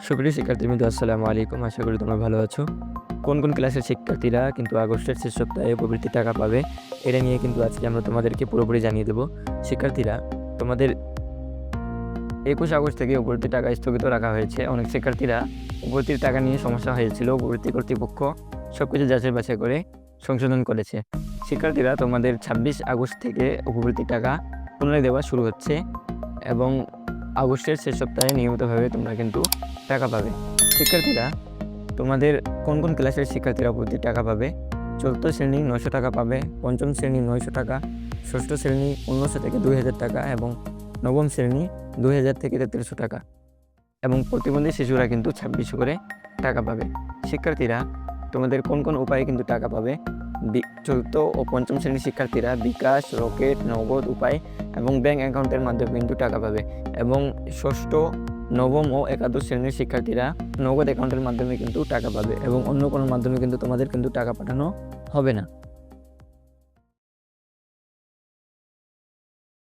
সুপ্রিয় শিক্ষার্থীবৃন্দ, আসসালামু আলাইকুম। আশা করি তোমরা ভালো আছো। কোন কোন ক্লাসের শিক্ষার্থীরা কিন্তু আগস্টের শেষ সপ্তাহে প্রবৃত্তির টাকা পাবে, এটা নিয়ে কিন্তু আজকে আমরা তোমাদেরকে পুরোপুরি জানিয়ে দেব। শিক্ষার্থীরা, তোমাদের 21 আগস্ট থেকে উপবৃত্তির টাকা স্থগিত রাখা হয়েছে। অনেক শিক্ষার্থীরা উপবৃত্তির টাকা নিয়ে সমস্যা হয়েছিল, উপবৃত্তি কর্তৃপক্ষ সবকিছু যাচাই বাছাই করে সংশোধন করেছে। শিক্ষার্থীরা, তোমাদের 26 আগস্ট থেকে উপবৃত্তির টাকা পুনরায় দেওয়া শুরু হচ্ছে এবং আগস্টের শেষ সপ্তাহে নিয়মিতভাবে তোমরা কিন্তু টাকা পাবে। শিক্ষার্থীরা, তোমাদের কোন কোন ক্লাসের শিক্ষার্থীরা উপবৃত্তির টাকা পাবে? চতুর্থ শ্রেণী 900 টাকা পাবে, পঞ্চম শ্রেণী 900 টাকা, ষষ্ঠ শ্রেণী 1500 থেকে 2000 টাকা এবং নবম শ্রেণী 2000 থেকে 3300 টাকা এবং প্রতিবন্ধী শিশুরা কিন্তু 2600 করে টাকা পাবে। শিক্ষার্থীরা, তোমাদের কোন কোন উপায়ে কিন্তু টাকা পাবে? চতুর্থ ও পঞ্চম শ্রেণীর শিক্ষার্থীরা বিকাশ, রকেট, নগদ উপায় এবং ব্যাংক অ্যাকাউন্টের মাধ্যমে কিন্তু টাকা পাবে এবং ষষ্ঠ, নবম ও একাদশ শ্রেণীর শিক্ষার্থীরা নগদ অ্যাকাউন্টের মাধ্যমে কিন্তু টাকা পাবে এবং অন্য কোনো মাধ্যমে কিন্তু তোমাদের কিন্তু টাকা পাঠানো হবে না।